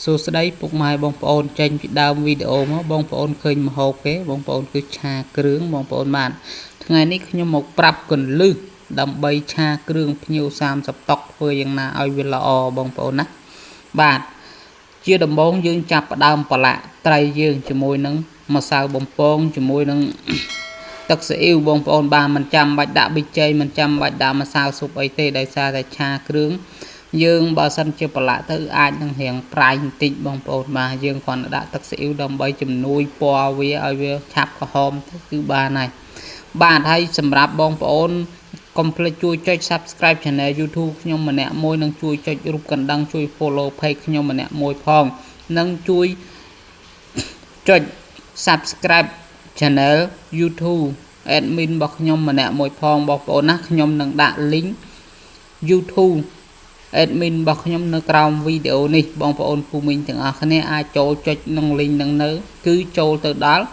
សួស្តីពុកម៉ែបងប្អូនចេញពីដើមវីដេអូមកបងប្អូនឃើញម្ហូបគេបងប្អូនគឺឆាគ្រឿងបងប្អូនបានថ្ងៃនេះខ្ញុំមកប្រាប់កលឹះដើម្បីឆាគ្រឿងភ្ញៀវ30តុកធ្វើយ៉ាងណាឲ្យវាល្អបងប្អូនណាបាទជាដំបូងយើងចាប់ផ្ដើមប្រឡាក់ត្រីយើងជាមួយនឹងម្សៅបំពងជាមួយនឹងទឹកស៊ីអ៊ីវបងប្អូនបានមិនចាំបាច់ដាក់ប៊ីចេងមិនចាំបាច់ដាក់ម្សៅស៊ុបអីទេដោយសារតែឆាគ្រឿងយើងបើសិនជាប្រឡាក់ទៅអាចនឹងរាងប្រៃបន្តិចបងប្អូនបាទយើងគ្រាន់តែដាក់ទឹកស៊ីអ៊ីវដើម្បីជំនួយពណ៌វាឲ្យវាឆាប់ក្រហមទៅគឺបានហើយបាទហើយសម្រាប់បងប្អូនកុំភ្លេចជួយចុច Subscribe Channel YouTube ខ្ញុំម្នាក់មួយនិងជួយចុចរូបកណ្ដឹងជួយ Follow Page ខ្ញុំម្នាក់មួយផងនិងជួយចុច Subscribe Channel YouTube Admin របស់ខ្ញុំម្នាក់មួយផងបងប្អូនណាខ្ញុំនឹងដាក់ link YouTube admin របស់ខ្ញុំនៅក្រោមវីដេអូនេះបងប្អូនពូមីងទាំងអស់គ្នាអាចចូលចុចនឹង link នឹងនៅគឺចូលទៅដល់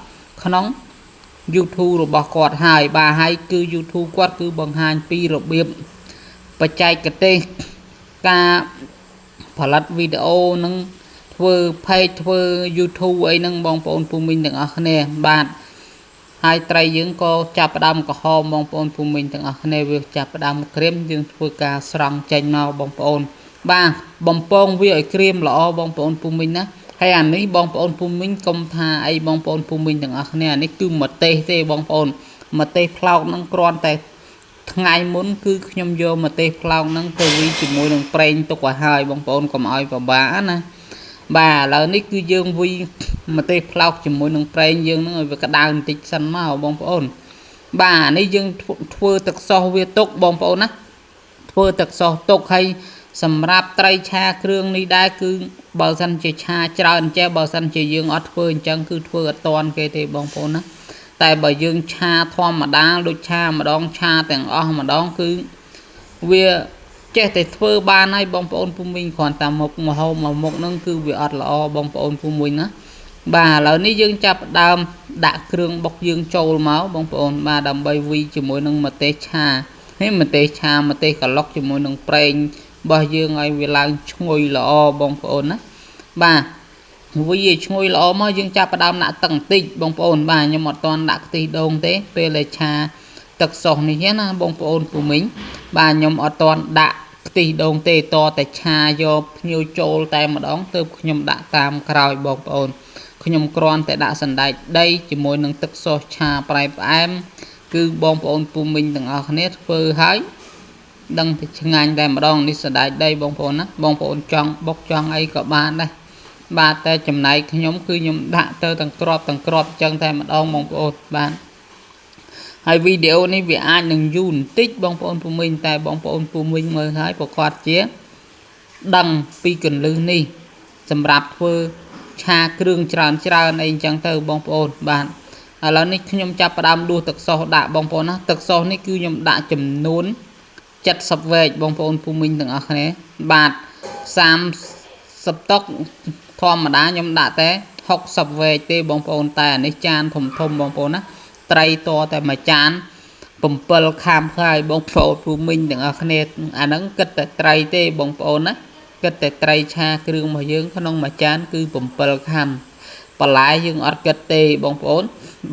ក្នុង YouTube របស់គាត់ហើយបាទហើយគឺ YouTube គាត់គឺបង្ហាញពីរបៀបបច្ចេកទេសការផលិតវីដេអូនិងធ្វើ page ធ្វើ YouTube អីហ្នឹងបងប្អូនពូមីងទាំងអស់គ្នាបាទហើយត្រីយើងក៏ចាប់ផ្ដើមក្រហមបងប្អូនភូមិទាំងអស់គ្នាវាចាប់ផ្ដើមក្រៀមយើងធ្វើការស្រង់ចេញមកបងប្អូនបាទបំពងវាឲ្យក្រៀមល្អបងប្អូនភូមិណាហើយអានេះបងប្អូនភូមិកុំថាអីបងប្អូនភូមិទាំងអស់គ្នាអានេះគឺម្ទេសទេបងប្អូនម្ទេសផ្លោកនឹងគ្រាន់តែថ្ងៃមុនគឺខ្ញុំយកម្ទេសផ្លោកនឹងទៅវីជាមួយនឹងប្រេងទុកឲ្យហើយបងប្អូនកុំឲ្យពិបាកណាបាទឥឡូវនេះគឺយើងវីម្ទេសផ្លោកជាមួយនឹងប្រេងយើងនឹងឲ្យវាក្តៅបន្តិចសិនមកបងប្អូនបាទនេះយើងធ្វើទឹកសោសវាទុកបងប្អូនណាធ្វើទឹកសោសទុកហើយសម្រាប់ត្រីឆាគ្រឿងនេះដែរគឺបើសិនជាឆាច្រើនចេះបើសិនជាយើងអត់ធ្វើអញ្ចឹងគឺធ្វើអត់តាន់គេទេបងប្អូនណាតែបើយើងឆាធម្មតាដូចឆាម្ដងឆាទាំងអស់ម្ដងគឺវាចេះតែធ្វើបានហើយបងប្អូនភូមិគ្រាន់តែមុខម្ហូបមួយមុខហ្នឹងគឺវាអត់ល្អបងប្អូនភូមិណាបាទឥឡូវនេះយើងចាប់ដើមដាក់គ្រឿងបុកយើងចូលមកបងប្អូនបាទដើម្បីវីជាមួយនឹងម្ទេសឆាហើយម្ទេសឆាម្ទេសកឡុកជាមួយនឹងប្រេងរបស់យើងឲ្យវាឡើងឈ្ងុយល្អបងប្អូនណាបាទវីឲ្យឈ្ងុយល្អមកយើងចាប់ដើមដាក់ទឹកបន្តិចបងប្អូនបាទខ្ញុំអត់ទាន់ដាក់ខ្ទិះដូងទេពេលដែលឆាទឹកសោសនេះណាបងប្អូនភូមិបាទខ្ញុំអត់ទាន់ដាក់ខ្ទិះដូងទេតតែឆាយកភ្ញៀវចូលតែម្ដងទើបខ្ញុំដាក់តាមក្រោយបងប្អូនខ្ញុំគ្រាន់តែដាក់សណ្តែកដីជាមួយនឹងទឹកសោសឆាប្រៃផ្អែមគឺបងប្អូនភូមិទាំងអស់គ្នាធ្វើហើយដឹងតែឆ្ងាញ់តែម្ដងនេះសណ្តែកដីបងប្អូនណាបងប្អូនចង់បុកចង់អីក៏បានដែរបាទតែចំណែកខ្ញុំគឺខ្ញុំដាក់ទៅទាំងក្របអញ្ចឹងតែម្ដងបងប្អូនបាទហើយវីដេអូនេះវាអាចនឹងយូរបន្តិចបងប្អូនភូមិតែបងប្អូនភូមិមើលហើយប្រកាសជាដឹងពីកលឹះនេះសម្រាប់ធ្វើឆាគ្រឿងច្រើនអីអញ្ចឹងទៅបងប្អូនបាទឥឡូវនេះខ្ញុំចាប់ផ្ដើមដួសទឹកសោសដាក់បងប្អូនណាទឹកសោសនេះគឺខ្ញុំដាក់ចំនួន70វែកបងប្អូនភូមិទាំងអស់គ្នាបាទ30តុកធម្មតាខ្ញុំដាក់តែ60វែកទេបងប្អូនតែអានេះចានធំបងប្អូនណាត្រីតតែមួយចាន7ខាំហើយបងប្អូនភូមិទាំងអស់គ្នាអាហ្នឹងគិតតែត្រីទេបងប្អូនណាគិតតែត្រីឆាគ្រឿងរបស់យើងក្នុងមួយចានគឺ7ខាំបន្លែយើងអត់គិតទេបងប្អូន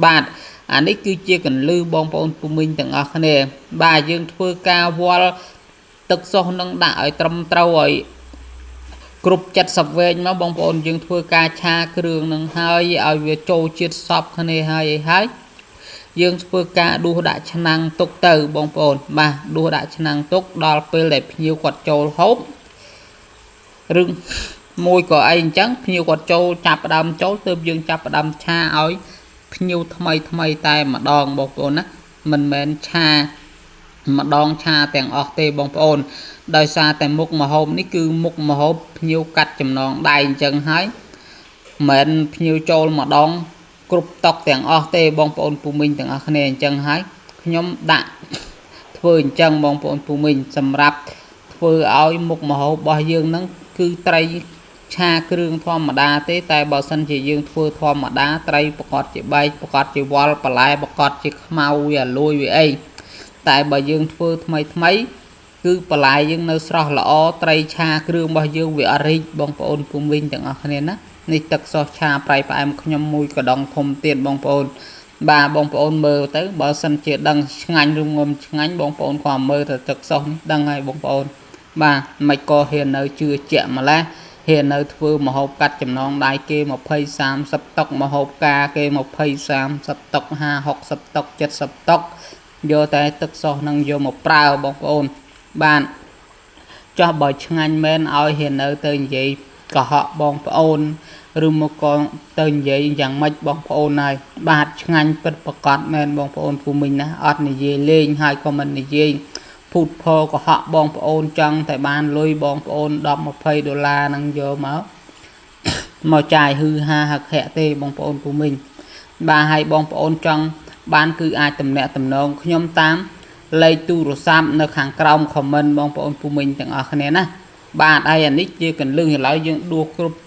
បាទអានេះគឺជាកលឹះបងប្អូនភូមិទាំងអស់គ្នាបាទយើងធ្វើការវាល់ទឹកសោសនឹងដាក់ឲ្យត្រឹមត្រូវឲ្យគ្រប់70វែកមកបងប្អូនយើងធ្វើការឆាគ្រឿងនឹងហើយឲ្យវាចូលជាតិសពគ្នាហើយយើងធ្វើការដួសដាក់ឆ្នាំងទុកទៅបងប្អូនបាទដួសដាក់ឆ្នាំងទុកដល់ពេលដែលភ្ញៀវគាត់ចូលហូបឬមួយក៏អីអញ្ចឹងភ្ញៀវគាត់ចូលចាប់ផ្ដើមចូលទើបយើងចាប់ផ្ដើមឆាឲ្យភ្ញៀវថ្មីតែម្ដងបងប្អូនណាមិនមែនឆាម្ដងឆាទាំងអស់ទេបងប្អូនដោយសារតែមុខម្ហូបនេះគឺមុខម្ហូបភ្ញៀវកាត់ចំណងដៃអញ្ចឹងហើយមិនភ្ញៀវចូលម្ដងគ្រប់តុកទាំងអស់ទេបងប្អូនភូមិទាំងអស់គ្នាអញ្ចឹងហើយខ្ញុំដាក់ធ្វើអញ្ចឹងបងប្អូនភូមិសម្រាប់ធ្វើឲ្យមុខម្ហូបរបស់យើងហ្នឹងគឺត្រីឆាគ្រឿងធម្មតាទេតែបើសិនជាយើងធ្វើធម្មតាត្រីប្រកាសជាបែកប្រកាសជាវល់បន្លែប្រកាសជាខ្មៅវាលួយវាអីតែបើយើងធ្វើថ្មី គឺបន្លែយើងនៅស្រស់ល្អត្រីឆាគ្រឿងរបស់យើងវាអរិចបងប្អូនពុំវិញទាំងអស់គ្នាណានេះទឹកសោះឆាប្រៃផ្អែមខ្ញុំមួយកដងធំទៀតបងប្អូនបាទបងប្អូនមើលទៅបើសិនជាដឹងឆ្ងាញ់ឬងំឆ្ងាញ់បងប្អូនគ្រាន់មើលទៅទឹកសោះនេះដឹងហើយបងប្អូនបាទមិនក៏ហ៊ាននៅជឿជាក់ម្លេះហ៊ាននៅធ្វើមហូបកាត់ចំណងដៃគេ20 30តុកមហូបការគេ20 30តុក50 60តុក70តុកយកតែទឹកសោះនឹងយកមកប្រើបងប្អូនបានចោះបើឆ្ងាញ់មែនឲ្យហ៊ាននៅទៅនិយាយកុហកបងប្អូនឬមកក៏ទៅនិយាយយ៉ាងម៉េចបងប្អូនហើយបាទឆ្ងាញ់ពិតប្រកបមែនបងប្អូនពូមីងណាអត់និយាយលេងហើយក៏មិននិយាយភូតផកុហកបងប្អូនចង់តែបានលុយបងប្អូន10 20 ដុល្លារនឹងយកមកចាយហឺហាហឹកហែកទេបងប្អូនពូមីងបាទហើយបងប្អូនចង់បានគឺអាចតំណាក់តំណងខ្ញុំតាមលេខទូរស័ព្ទនៅខាងក្រោម comment បងប្អូនពូមីងទាំងអស់គ្នាណាបាទហើយអានេះជាកន្លឹះឥឡូវយើងដួសគ្រប់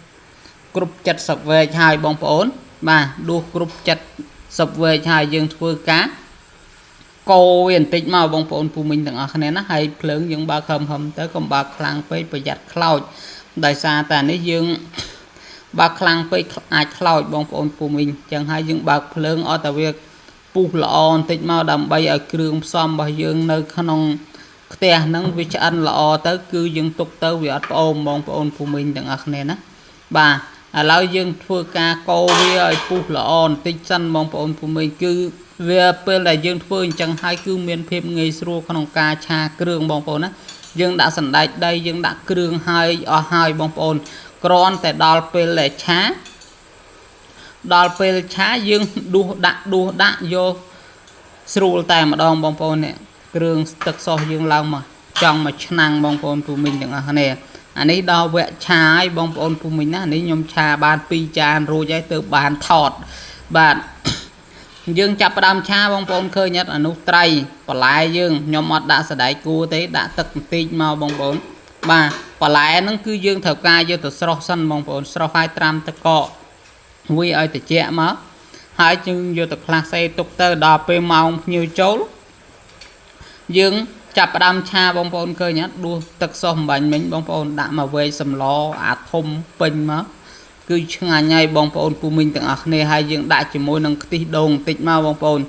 70វែកហើយបងប្អូនបាទដួសគ្រប់70វែកហើយយើងធ្វើការកូរវាបន្តិចមកបងប្អូនពូមីងទាំងអស់គ្នាណាហើយភ្លើងយើងបើកហឹមទៅកុំបើកខ្លាំងពេកប្រយ័ត្នខ្លោចដោយសារតែនេះយើងបើកខ្លាំងពេកអាចខ្លោចបងប្អូនពូមីងអញ្ចឹងហើយយើងបើកភ្លើងអត់តែវាពុះល្អបន្តិចមកដើម្បីឲ្យគ្រឿងផ្សំរបស់យើងនៅក្នុងផ្ទះហ្នឹងវាឆ្អិនល្អទៅគឺយើងទុកទៅវាអត់ផ្អូមបងប្អូនពូមីងទាំងអស់គ្នាណាបាទឥឡូវយើងធ្វើការកូរវាឲ្យពុះល្អបន្តិចសិនបងប្អូនពូមីងគឺវាពេលដែលយើងធ្វើអញ្ចឹងហើយគឺមានភាពងាយស្រួលក្នុងការឆាគ្រឿងបងប្អូនណាយើងដាក់សណ្តែកដីយើងដាក់គ្រឿងហើយអស់ហើយបងប្អូនគ្រាន់តែដល់ពេលដែលឆាយើងដួសដាក់យកស្រួលតែម្ដងបងប្អូននេះគ្រឿងទឹកសោះយើងឡើងមកចង់មកឆ្នាំងបងប្អូនពូមីងទាំងអស់គ្នាអានេះដល់វគ្គឆាហើយបងប្អូនពូមីងណានេះខ្ញុំឆាបាន2ចានរួចហើយទៅបានថតបាទយើងចាប់ផ្ដើមឆាបងប្អូនឃើញអត់អានោះត្រីបន្លែយើងខ្ញុំអត់ដាក់សណ្តែកគួរទេដាក់ទឹកបន្តិចមកបងប្អូនបាទបន្លែហ្នឹងគឺយើងត្រូវការយកទៅស្រុះសិនបងប្អូនស្រុះឲ្យត្រាំទឹកកកវាឲ្យត្រជាក់មកហើយយើងយកទៅខ្លះសេទុកទៅដល់ពេលម៉ោងភ្ញៀវចូលយើងចាប់ផ្ដើមឆាបងប្អូនឃើញអត់ដួសទឹកសោះអំបាញ់មិញបងប្អូនដាក់មកវែកសម្លអាធំពេញមកគឺឆ្ងាញ់ហើយបងប្អូនពូមីងទាំងអស់គ្នាហើយយើងដាក់ជាមួយនឹងខ្ទិះដូងបន្តិចមកបងប្អូន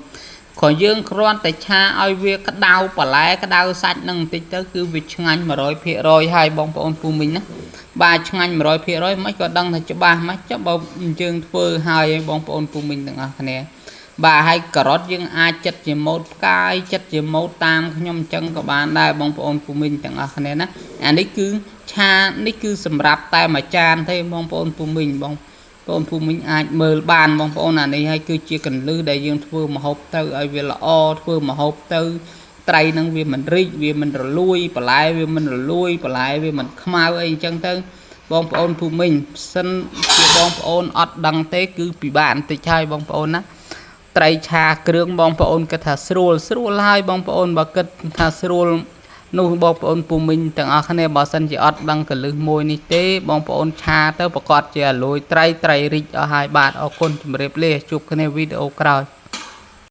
គ្រាន់យើងគ្រាន់តែឆាឲ្យវាក្តៅបន្លែក្តៅសាច់នឹងបន្តិចទៅគឺវាឆ្ងាញ់ 100% ហើយបងប្អូនពូមីងណាបាទឆ្ងាញ់ 100%មិនក៏ដឹងថាច្បាស់មកចុះបើយើងធ្វើហើយបងប្អូនពូមីងទាំងអស់គ្នាបាទហើយការ៉ុតយើងអាចចិតជាម៉ូតផ្កាយចិតជាម៉ូតតាមខ្ញុំអញ្ចឹងក៏បានដែរបងប្អូនពូមីងទាំងអស់គ្នាណាអានេះគឺឆានេះគឺសម្រាប់តែមួយចានទេបងប្អូនពូមីងបងប្អូនពូមីងអាចមើលបានបងប្អូនអានេះហើយគឺជាកន្លឹះដែលយើងធ្វើម្ហូបទៅឲ្យវាល្អធ្វើម្ហូបទៅត្រីនឹងវាមិនរីកវាមិនរលួយបន្លែវាមិនរលួយបន្លែវាមិនខ្មៅអីអញ្ចឹងទៅបងប្អូនពូមីងសិនជាបងប្អូនអត់ដឹងទេគឺពិបាកបន្តិចហើយបងប្អូនណាត្រីឆាគ្រឿងបងប្អូនគិតថាស្រួលហើយបងប្អូនបើគិតថាស្រួលនោះបងប្អូនពូមីងទាំងអស់គ្នាបើសិនជាអត់ដឹងកលឹះមួយនេះទេបងប្អូនឆាទៅប្រកាសជាលួយត្រីរីកអស់ហើយបាទអរគុណជម្រាបលាជួបគ្នាវីដេអូក្រោយ